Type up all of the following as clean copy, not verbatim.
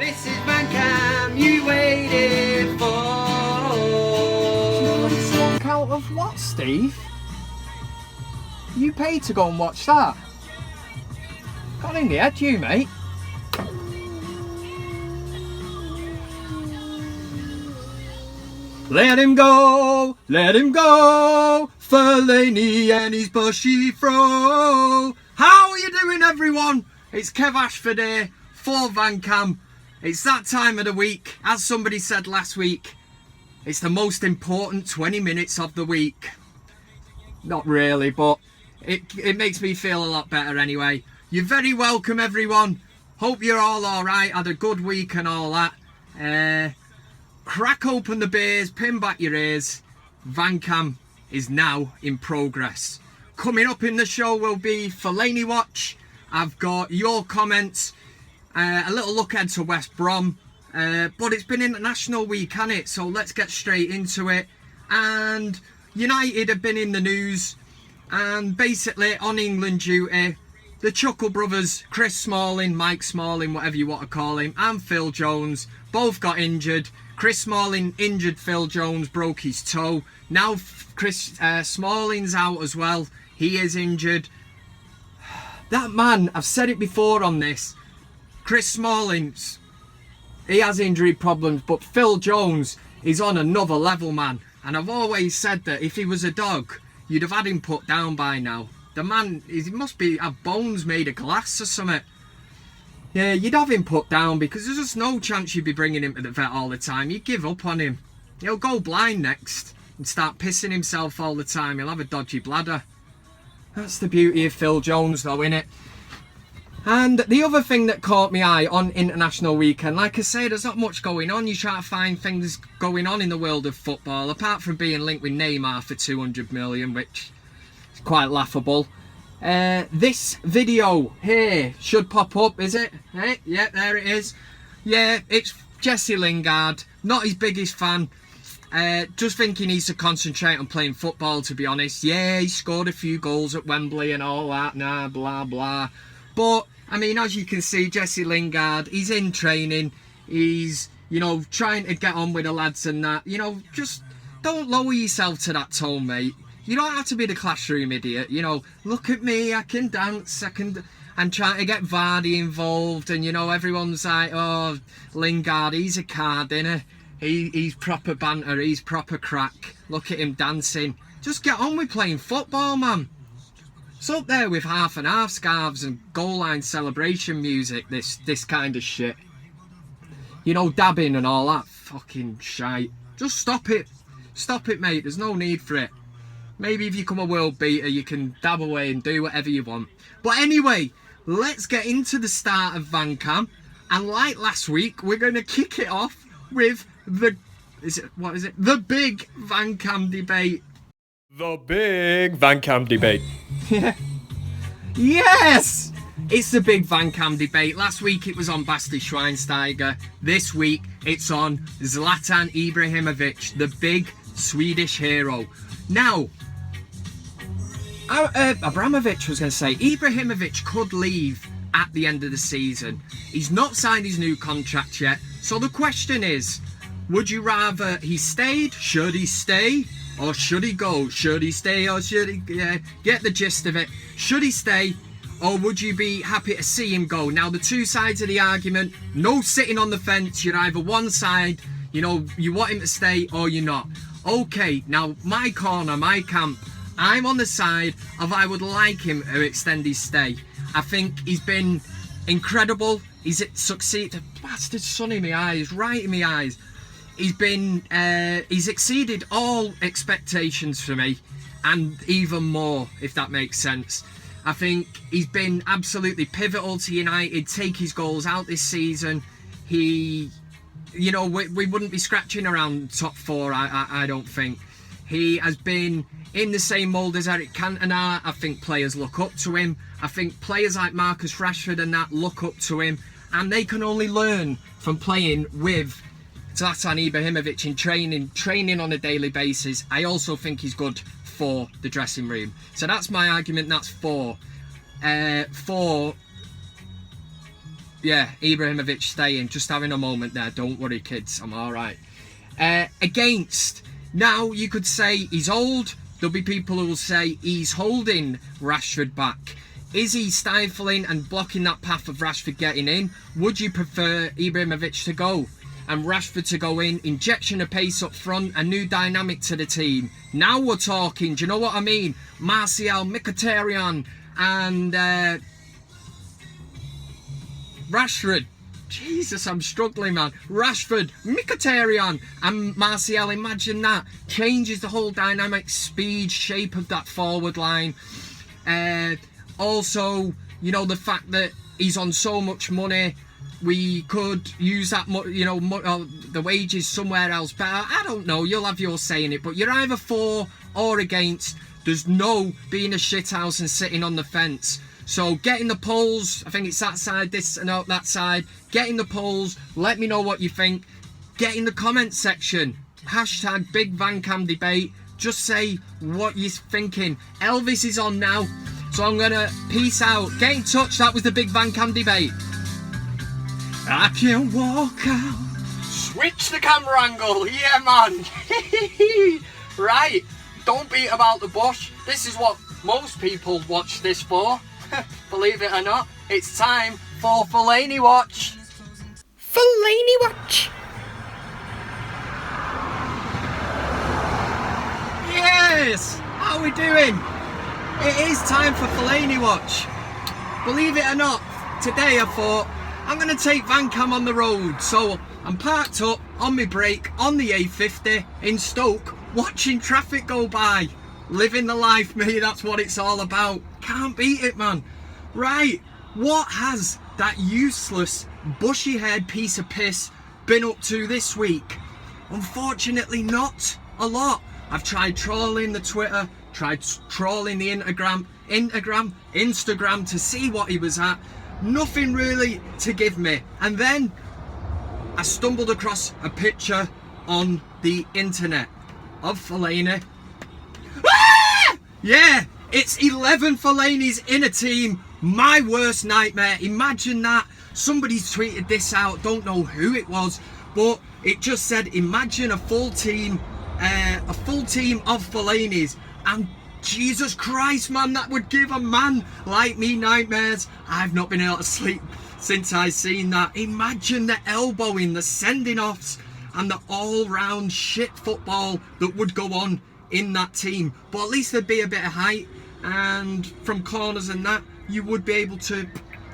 This is VanCam you waited for. Count of what, Steve? You paid to go and watch that? Got in the head, you, mate. Let him go, Fellaini and his bushy fro. How are you doing, everyone? It's Kev Ashford here for VanCam. It's that time of the week. As somebody said last week, it's the most important 20 minutes of the week. Not really, but it makes me feel a lot better anyway. You're very welcome, everyone. Hope you're all alright, had a good week and all that. Crack open the beers, pin back your ears. VanCam is now in progress. Coming up in the show will be Fellaini Watch. I've got your comments, a little look ahead to West Brom. But it's been international week, hasn't it? So let's get straight into it. And United have been in the news. And basically on England duty, the Chuckle brothers, Chris Smalling, Mike Smalling, whatever you want to call him, and Phil Jones, both got injured. Chris Smalling injured Phil Jones, broke his toe. Now Chris Smalling's out as well. He is injured. That man, I've said it before on this, Chris Smalling, he has injury problems, but Phil Jones is on another level, man. And I've always said that if he was a dog, you'd have had him put down by now. The man, he must have bones made of glass or something. Yeah, you'd have him put down because there's just no chance you'd be bringing him to the vet all the time. You'd give up on him. He'll go blind next and start pissing himself all the time. He'll have a dodgy bladder. That's the beauty of Phil Jones though, innit? And the other thing that caught my eye on International Weekend, like I say, there's not much going on. You try to find things going on in the world of football, apart from being linked with Neymar for 200 million, which is quite laughable. This video here should pop up, is it? Hey, yeah, there it is. Yeah, it's Jesse Lingard, not his biggest fan. Just think he needs to concentrate on playing football, to be honest. Yeah, he scored a few goals at Wembley and all that, nah, blah, blah. But, I mean, as you can see, Jesse Lingard, he's in training. He's, you know, trying to get on with the lads and that. You know, just don't lower yourself to that tone, mate. You don't have to be the classroom idiot. You know, look at me, I can dance, and trying to get Vardy involved. And, you know, everyone's like, oh, Lingard, he's a card, innit? He's proper banter, he's proper crack. Look at him dancing. Just get on with playing football, man. It's up there with half and half scarves and goal line celebration music, this kind of shit. You know, dabbing and all that fucking shite. Just stop it. Stop it, mate. There's no need for it. Maybe if you become a world beater, you can dab away and do whatever you want. But anyway, let's get into the start of VanCam. And like last week, we're going to kick it off with the big VanCam debate. The big VanCam debate. Yeah. Yes! It's the big VanCam debate. Last week it was on Basti Schweinsteiger. This week it's on Zlatan Ibrahimovic, the big Swedish hero. Now, Ibrahimovic was going to say, Ibrahimovic could leave at the end of the season. He's not signed his new contract yet. So the question is, would you rather he stayed? Should he stay? Or should he go? Should he stay or should he... Yeah, get the gist of it. Should he stay or would you be happy to see him go? Now, the two sides of the argument, no sitting on the fence. You're either one side, you know, you want him to stay or you're not. Okay, now my corner, my camp, I'm on the side of I would like him to extend his stay. I think he's been incredible. He's succeeded. Bastard sun in my eyes, right in my eyes. He's exceeded all expectations for me, and even more, if that makes sense. I think he's been absolutely pivotal to United, take his goals out this season. He, you know, we wouldn't be scratching around top four, I don't think. He has been in the same mould as Eric Cantona. I think players look up to him. I think players like Marcus Rashford and that look up to him, and they can only learn from playing with Zlatan Ibrahimovic in training on a daily basis. I also think he's good for the dressing room. So that's my argument. That's four. Yeah, Ibrahimovic staying. Just having a moment there. Don't worry, kids. I'm all right. Against. Now, you could say he's old. There'll be people who will say he's holding Rashford back. Is he stifling and blocking that path of Rashford getting in? Would you prefer Ibrahimovic to go and Rashford to go in? Injection of pace up front, a new dynamic to the team. Now we're talking. Do you know what I mean? Martial, Mkhitaryan and Rashford. Jesus, I'm struggling, man. Rashford, Mkhitaryan and Martial. Imagine that. Changes the whole dynamic, speed, shape of that forward line. Also, you know, the fact that he's on so much money, we could use that, you know, the wages somewhere else. But I don't know, you'll have your say in it. But you're either for or against. There's no being a shithouse and sitting on the fence. So get in the polls. I think it's that side, this and that side. Get in the polls. Let me know what you think. Get in the comments section. Hashtag Big VanCam Debate. Just say what you're thinking. Elvis is on now. So I'm going to peace out. Get in touch. That was the Big VanCam Debate. I can walk out. Switch the camera angle. Yeah, man. Right. Don't beat about the bush. This is what most people watch this for. Believe it or not. It's time for Fellaini Watch. Fellaini Watch. Yes. How are we doing? It is time for Fellaini Watch. Believe it or not, today I thought I'm going to take VanCam on the road. So I'm parked up on my break on the A50 in Stoke, watching traffic go by. Living the life, me, that's what it's all about. Can't beat it, man. Right, what has that useless, bushy-haired piece of piss been up to this week? Unfortunately, not a lot. I've tried trawling the Twitter, tried trawling the Instagram to see what he was at. Nothing really to give me. And then I stumbled across a picture on the internet of Fellaini. Ah! Yeah, it's 11 Fellaini's in a team. My worst nightmare. Imagine that. Somebody's tweeted this out. Don't know who it was, but it just said, imagine a full team of Fellaini's. And Jesus Christ, man, that would give a man like me nightmares. I've not been able to sleep since I seen that. Imagine the elbowing, the sending offs, and the all-round shit football that would go on in that team. But at least there'd be a bit of height, and from corners and that, you would be able to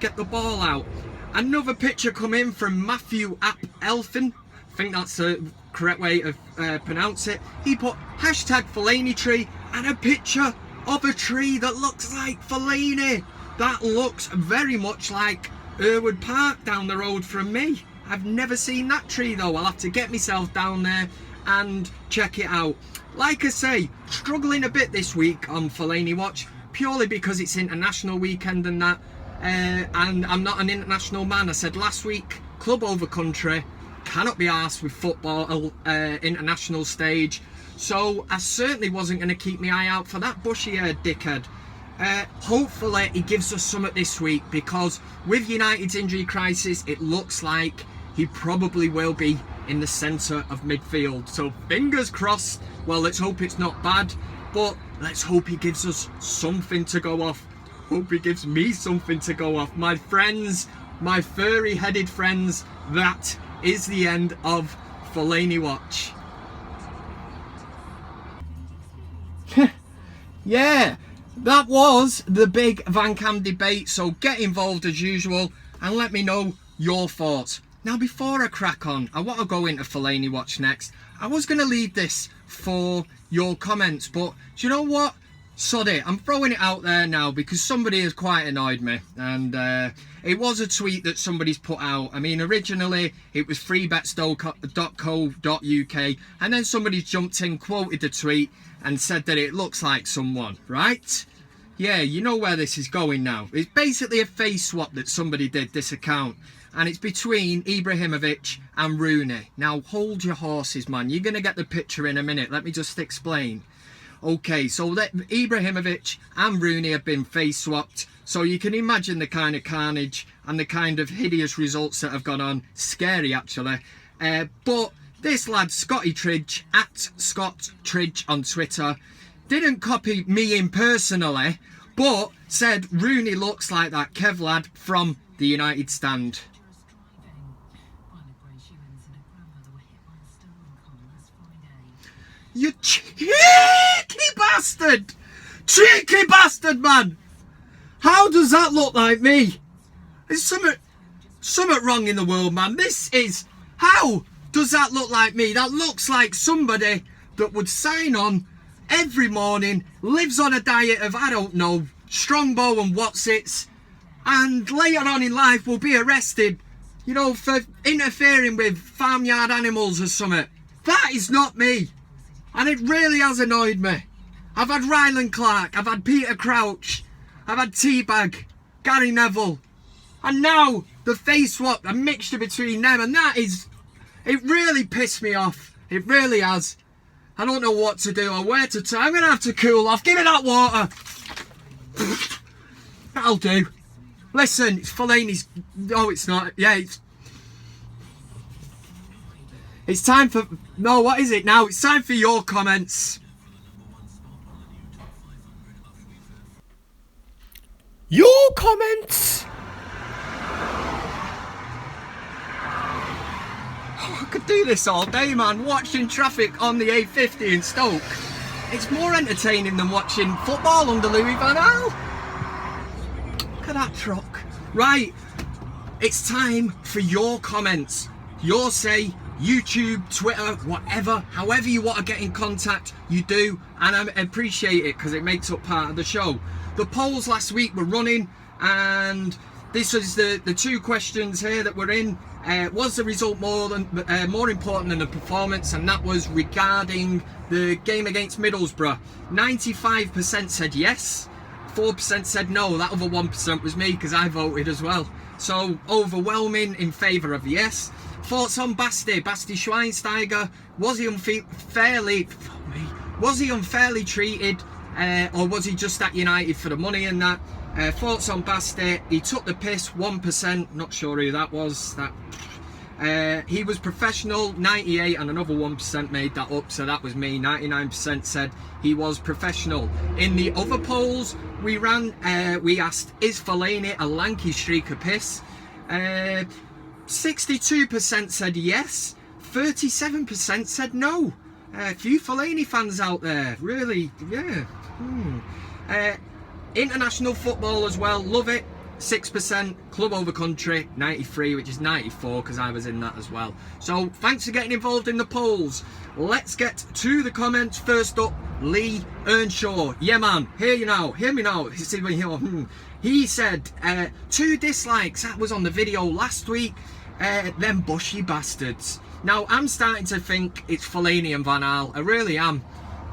get the ball out. Another picture come in from Matthew Elfin. I think that's the correct way to pronounce it. He put hashtag Fellaini tree and a picture of a tree that looks like Fellaini. That looks very much like Irwood Park down the road from me. I've never seen that tree though. I'll have to get myself down there and check it out. Like I say, struggling a bit this week on Fellaini Watch, purely because it's international weekend and that, and I'm not an international man. I said last week, club over country, cannot be arsed with football international stage. So I certainly wasn't going to keep my eye out for that bushy-haired dickhead. Hopefully he gives us something this week, because with United's injury crisis, it looks like he probably will be in the centre of midfield. So fingers crossed. Well, let's hope it's not bad, but let's hope he gives us something to go off. Hope he gives me something to go off. My friends, my furry-headed friends, that is the end of Fellaini Watch. Yeah, that was the Big VanCam Debate. So get involved as usual and let me know your thoughts. Now, before I crack on, I want to go into Fellaini Watch next. I was going to leave this for your comments, but do you know what? Sod it, I'm throwing it out there now because somebody has quite annoyed me, and it was a tweet that somebody's put out. I mean, originally it was freebets.co.uk, and then somebody jumped in, quoted the tweet and said that it looks like someone, right? Yeah, you know where this is going now. It's basically a face swap that somebody did, this account, and it's between Ibrahimovic and Rooney. Now hold your horses, man, you're going to get the picture in a minute. Let me just explain. Okay, so that Ibrahimovic and Rooney have been face swapped. So you can imagine the kind of carnage and the kind of hideous results that have gone on. Scary, actually. But this lad, Scotty Tridge, at Scott Tridge on Twitter, didn't copy me in personally, but said Rooney looks like that Kev lad from the United stand. You cheeky bastard! Cheeky bastard, man! How does that look like me? There's something wrong in the world, man. How does that look like me? That looks like somebody that would sign on every morning, lives on a diet of, I don't know, Strongbow and Watsits, and later on in life will be arrested, you know, for interfering with farmyard animals or something. That is not me. And it really has annoyed me. I've had Ryland Clark, I've had Peter Crouch, I've had Teabag, Gary Neville, and now the face swap, a mixture between them, and it really pissed me off. It really has. I don't know what to do or where to turn. I'm going to have to cool off. Give me that water. That'll do. Listen, it's Fellaini's... No, it's not. Yeah, it's time for... No, what is it now? It's time for your comments. Your comments? I could do this all day, man. Watching traffic on the A50 in Stoke. It's more entertaining than watching football under Louis van Gaal. Look at that truck. Right, it's time for your comments. Your say, YouTube, Twitter, whatever, however you want to get in contact, you do, and I appreciate it because it makes up part of the show. The polls last week were running, and this is the two questions here that were in. Was the result more important than the performance? And that was regarding the game against Middlesbrough. 95% said yes, 4% said no. That other 1% was me because I voted as well. So overwhelming in favour of yes. Thoughts on Basti Schweinsteiger? Was he unfairly treated, or was he just at United for the money and that? Thoughts on Basti? He took the piss, 1%. Not sure who that was. He was professional, 98, and another 1% made that up, so that was me. 99% said he was professional. In the other polls we ran, we asked, is Fellaini a lanky streak of piss? 62% said yes, 37% said no. A few Fellaini fans out there, really, yeah. International football as well, love it, 6%. Club over country, 93, which is 94 because I was in that as well. So thanks for getting involved in the polls. Let's get to the comments. First up, Lee Earnshaw. Yeah, man, hear me now. He said 2 dislikes. That was on the video last week. Them bushy bastards. Now I'm starting to think it's Fellaini and Van Gaal. I really am.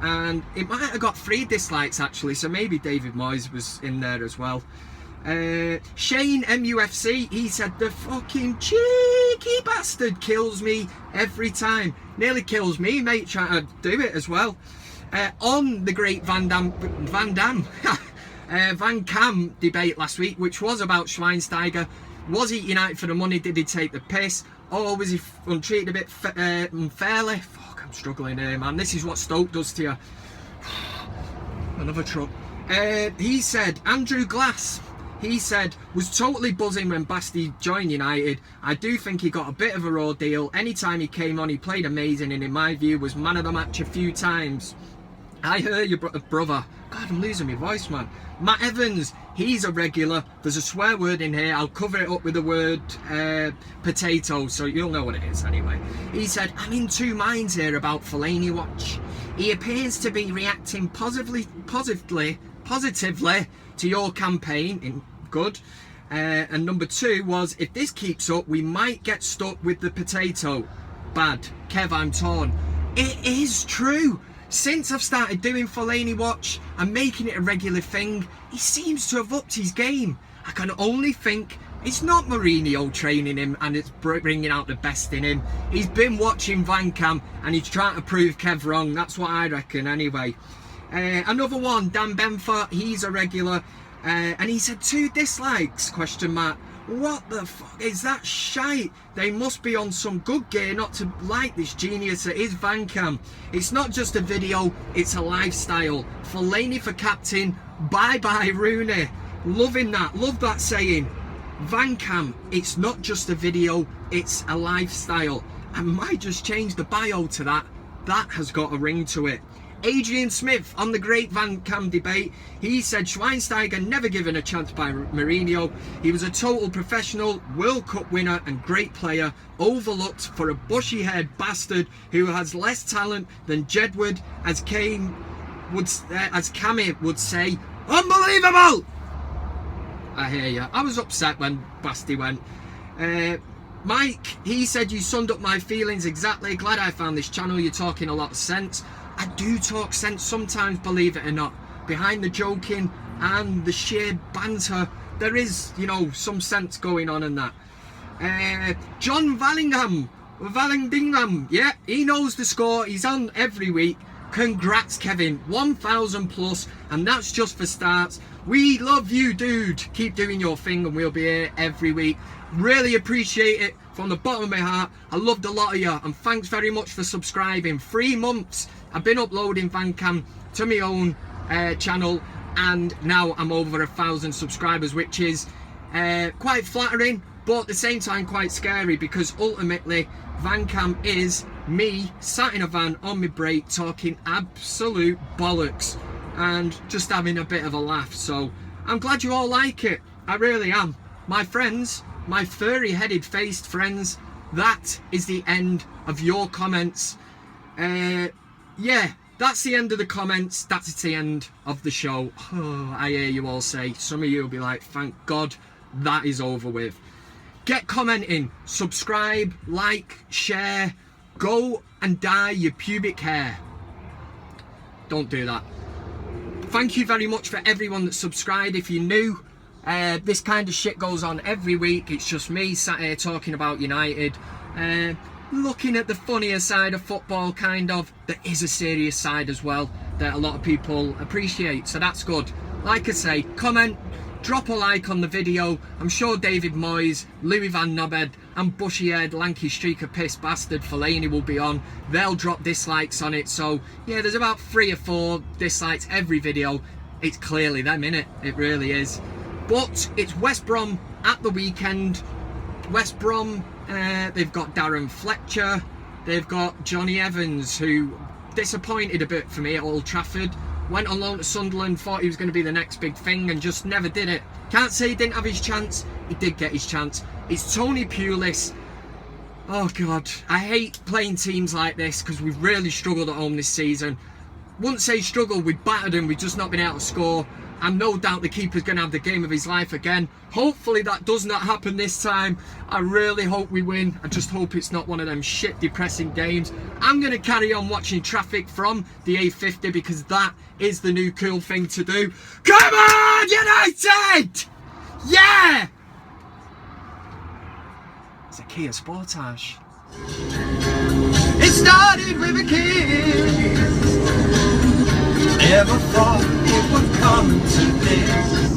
And it might have got 3 dislikes actually, so maybe David Moyes was in there as well. Shane MUFC, he said the fucking cheeky bastard kills me every time. Nearly kills me, mate, trying to do it as well. On the great VanCam debate last week, which was about Schweinsteiger. Was he United for the money? Did he take the piss? Or was he treated a bit unfairly? Fuck, I'm struggling here, man. This is what Stoke does to you. Another truck. He said, Andrew Glass, he said, was totally buzzing when Basti joined United. I do think he got a bit of a raw deal. Anytime he came on, he played amazing and in my view was man of the match a few times. I heard your brother. God, I'm losing my voice, man. Matt Evans, he's a regular. There's a swear word in here. I'll cover it up with the word potato, so you'll know what it is anyway. He said, I'm in 2 minds here about Fellaini Watch. He appears to be reacting positively to your campaign. Good. And number 2 was, if this keeps up, we might get stuck with the potato. Bad. Kev, I'm torn. It is true. Since I've started doing Fellaini Watch and making it a regular thing, he seems to have upped his game. I can only think it's not Mourinho training him and it's bringing out the best in him. He's been watching VanCam and he's trying to prove Kev wrong. That's what I reckon anyway. Another one, Dan Benford, he's a regular, and he said 2 dislikes, question mark. What the fuck is that shite? They must be on some good gear not to like this genius that is VanCam. It's not just a video, it's a lifestyle. Fellaini for captain, bye bye Rooney. Loving that, love that saying. VanCam, it's not just a video, it's a lifestyle. I might just change the bio to that. That has got a ring to it. Adrian Smith on the great VanCam debate, he said Schweinsteiger never given a chance by Mourinho. He was a total professional, World Cup winner and great player, overlooked for a bushy-haired bastard who has less talent than Jedward, as Cammy would say. Unbelievable! I hear you. I was upset when Basti went. Mike, he said you summed up my feelings exactly. Glad I found this channel. You're talking a lot of sense. I do talk sense sometimes, believe it or not. Behind the joking and the sheer banter, there is, you know, some sense going on in that. John Vallandigham, yeah, he knows the score. He's on every week. Congrats, Kevin. 1,000 plus, and that's just for starts. We love you, dude. Keep doing your thing, and we'll be here every week. Really appreciate it from the bottom of my heart. I loved a lot of you, and thanks very much for subscribing. 3 months. I've been uploading VanCam to my own channel, and now I'm over 1,000 subscribers, which is quite flattering, but at the same time quite scary, because ultimately VanCam is me sat in a van on my break talking absolute bollocks and just having a bit of a laugh. So I'm glad you all like it. I really am. My friends, my furry headed faced friends, that is the end of your comments. Yeah, that's the end of the comments. That's the end of the show. Oh, I hear you all say. Some of you will be like, thank God that is over with. Get commenting, subscribe, like, share. Go and dye your pubic hair. Don't do that. Thank you very much for everyone that subscribed. If you're new, this kind of shit goes on every week. It's just me sat here talking about United. Looking at the funnier side of football, kind of. There is a serious side as well that a lot of people appreciate, so that's good. Like I say, comment, drop a like on the video. I'm sure David Moyes, Louis Van Nobed and bushy-haired lanky streaker piss bastard Fellaini will be on. They'll drop dislikes on it, so yeah, there's about 3 or 4 dislikes every video. It's clearly them, innit? It really is. But it's West Brom at the weekend. West Brom, they've got Darren Fletcher, they've got Johnny Evans, who disappointed a bit for me at Old Trafford. Went on loan to Sunderland, thought he was going to be the next big thing and just never did it. Can't say he didn't have his chance, he did get his chance. It's Tony Pulis. Oh God, I hate playing teams like this because we've really struggled at home this season. Wouldn't say struggle, we battered him, we've just not been able to score. And no doubt the keeper's going to have the game of his life again. Hopefully that does not happen this time. I really hope we win. I just hope it's not one of them shit depressing games. I'm going to carry on watching traffic from the A50 because that is the new cool thing to do. Come on, United! Yeah! It's a Kia Sportage. It started with a kiss. Never thought it would come to this.